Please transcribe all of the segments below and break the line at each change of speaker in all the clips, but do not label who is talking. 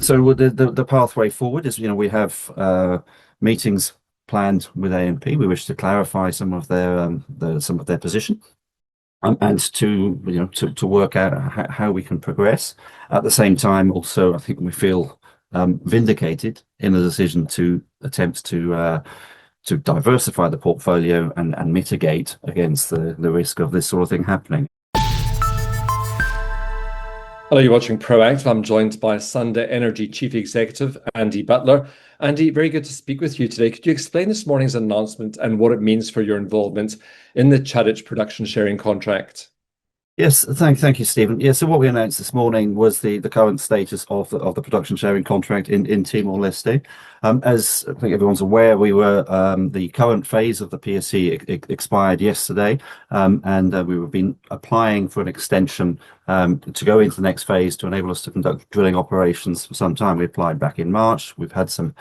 So the pathway forward is, we have meetings planned with AMP. We wish to clarify some of their position, and to work out how we can progress. At the same time, also, I think we feel vindicated in the decision to attempt to diversify the portfolio and mitigate against the risk of this sort of thing happening.
Hello, you're watching Proactive. I'm joined by Sunda Energy Chief Executive, Andy Butler. Andy, very good to speak with you today. Could you explain this morning's announcement and what it means for your involvement in the Chuditch Production Sharing Contract?
Yes, thank you, Stephen. Yeah, so what we announced this morning was the current status of the production sharing contract in Timor-Leste. As I think everyone's aware, the current phase of the PSC expired yesterday, and we've been applying for an extension to go into the next phase to enable us to conduct drilling operations for some time. We applied back in March. We've had some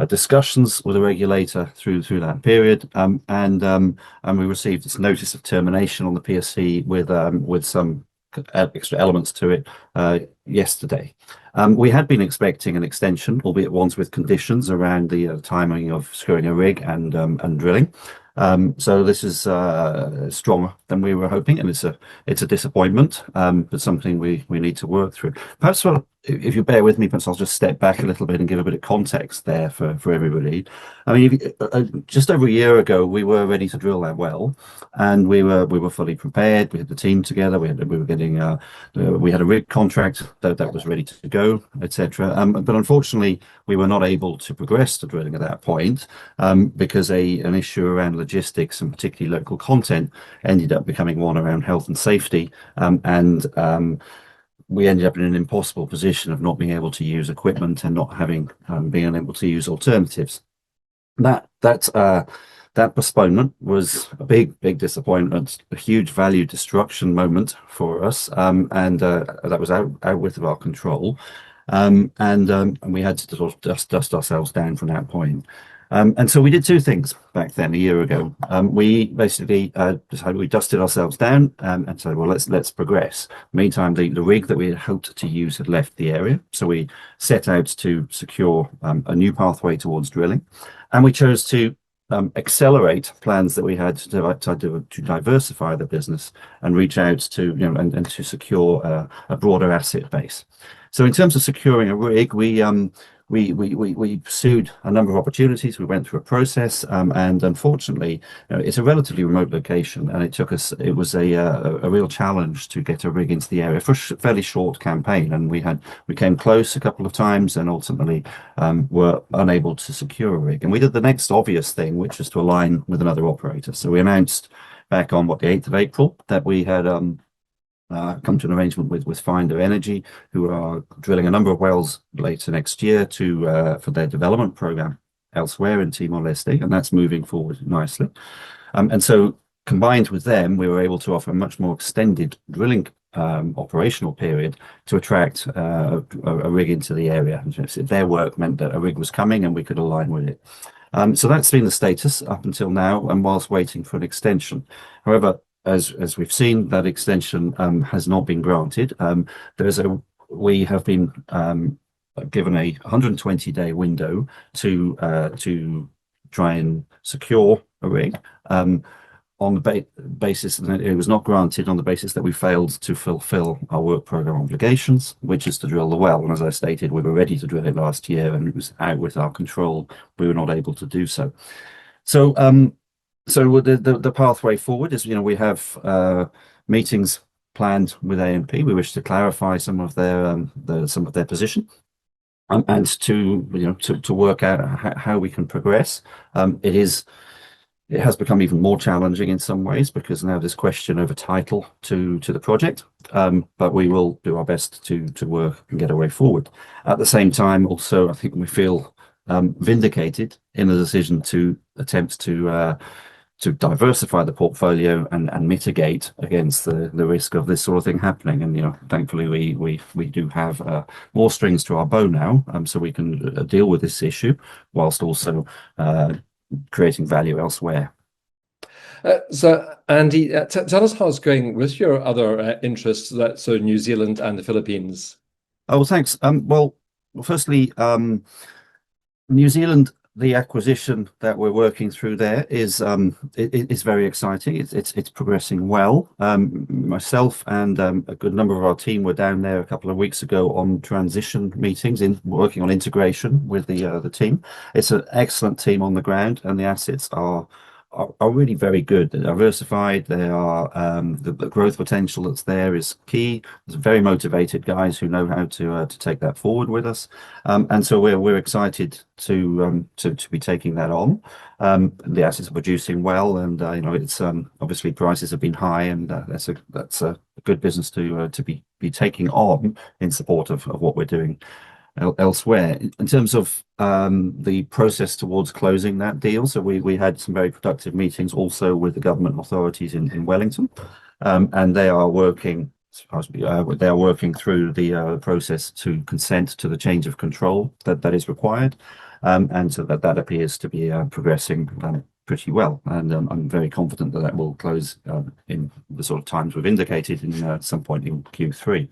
discussions with the regulator through that period, and we received this notice of termination on the PSC with some extra elements to it yesterday. We had been expecting an extension, albeit ones with conditions around the timing of securing a rig and drilling. So this is stronger than we were hoping, and it's a disappointment, but something we need to work through. Perhaps, if you bear with me, perhaps I'll just step back a little bit and give a bit of context there for everybody. I mean, just over a year ago, we were ready to drill that well, and we were fully prepared. We had the team together. We had a rig contract that was ready to go, etc. But unfortunately, we were not able to progress to drilling at that point because an issue around logistics and particularly local content ended up becoming one around health and safety, and we ended up in an impossible position of not being able to use equipment and not having being able to use alternatives. That postponement was a big disappointment, a huge value destruction moment for us, and that was out with our control, and we had to sort of dust ourselves down from that point. And so we did two things back then, a year ago. We basically decided we dusted ourselves down and said, well, let's progress. Meantime, the rig that we had hoped to use had left the area, so we set out to secure a new pathway towards drilling, and we chose to accelerate plans that we had to diversify the business and reach out to and to secure a broader asset base. So in terms of securing a rig, we pursued a number of opportunities. We went through a process, and unfortunately, it's a relatively remote location, and it was a real challenge to get a rig into the area for a fairly short campaign. And we came close a couple of times, and ultimately were unable to secure a rig. And we did the next obvious thing, which is to align with another operator. So we announced back on the 8th of April that we had come to an arrangement with Sunda Energy, who are drilling a number of wells later next year for their development program elsewhere in Timor-Leste, and that's moving forward nicely. And so combined with them, we were able to offer a much more extended drilling operational period to attract a rig into the area. Their work meant that a rig was coming and we could align with it. So that's been the status up until now, and whilst waiting for an extension. However, as we've seen, that extension has not been granted. We have been given a 120-day window to try and secure a rig on the basis that it was not granted on the basis that we failed to fulfill our work program obligations, which is to drill the well. And as I stated, we were ready to drill it last year, and it was out with our control. We were not able to do so. So the pathway forward is, we have meetings planned with AMP. We wish to clarify some of their position, and to work out how we can progress. It has become even more challenging in some ways because now there's question over title to the project, but we will do our best to work and get a way forward. At the same time, also, I think we feel vindicated in the decision to attempt to diversify the portfolio and mitigate against the risk of this sort of thing happening. And thankfully we do have more strings to our bow now, so we can deal with this issue whilst also creating value elsewhere.
So Andy, tell us how it's going with your other interests, so New Zealand and the Philippines.
Oh, well, thanks. Well, Well, firstly, New Zealand, the acquisition that we're working through there is very exciting. It's progressing well. Myself and a good number of our team were down there a couple of weeks ago on transition meetings, in working on integration with the team. It's an excellent team on the ground, and the assets are really very good. They're diversified. They are the growth potential that's there is key. There's very motivated guys who know how to take that forward with us, and so we're excited to be taking that on. The assets are producing well, and it's obviously prices have been high, and that's a good business to be taking on in support of what we're doing elsewhere. In terms of the process towards closing that deal, so we had some very productive meetings also with the government authorities in Wellington, and they are working through the process to consent to the change of control that is required, and so that appears to be progressing pretty well, and I'm very confident that will close in the sort of times we've indicated in some point in Q3.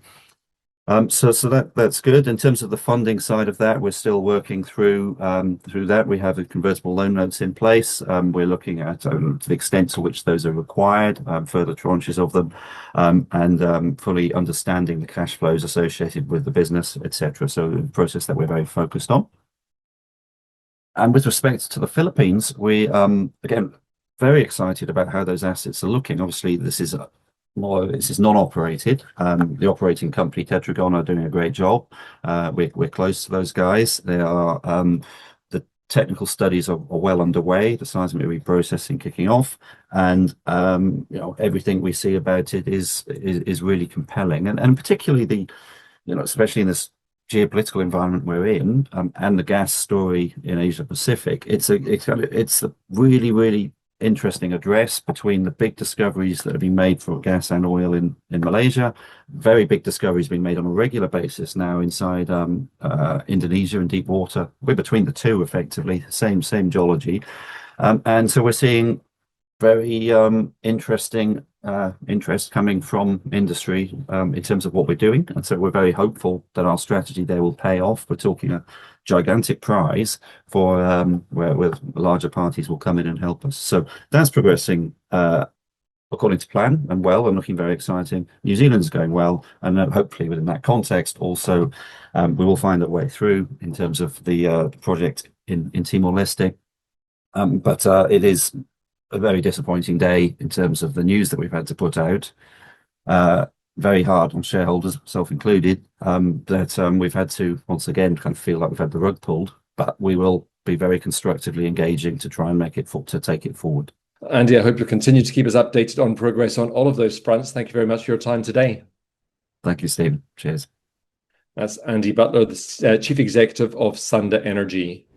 So that's good. In terms of the funding side of that, we're still working through that. We have a convertible loan notes in place. We're looking at to the extent to which those are required, further tranches of them, and fully understanding the cash flows associated with the business, etc. So a process that we're very focused on. And with respect to the Philippines, we again very excited about how those assets are looking. Obviously, this is non-operated. The operating company, Tetragon, are doing a great job. We're close to those guys. The technical studies are well underway, the seismic reprocessing kicking off, and everything we see about it is really compelling. And particularly especially in this geopolitical environment we're in, and the gas story in Asia Pacific, it's a really interesting address between the big discoveries that have been made for gas and oil in Malaysia. Very big discoveries being made on a regular basis now inside Indonesia in deep water. We're between the two, effectively, same geology, and so we're seeing very interesting interest coming from industry in terms of what we're doing, and so we're very hopeful that our strategy there will pay off. We're talking a gigantic prize for where larger parties will come in and help us. So that's progressing according to plan and well, and looking very exciting. New Zealand's going well, and hopefully within that context also we will find a way through in terms of the project in Timor-Leste. But it is a very disappointing day in terms of the news that we've had to put out. Very hard on shareholders, self included, that we've had to once again kind of feel like we've had the rug pulled. But we will be very constructively engaging to try and take it forward.
Andy, I hope you'll continue to keep us updated on progress on all of those fronts. Thank you very much for your time today.
Thank you, Stephen. Cheers.
That's Andy Butler, the Chief Executive of Sunda Energy.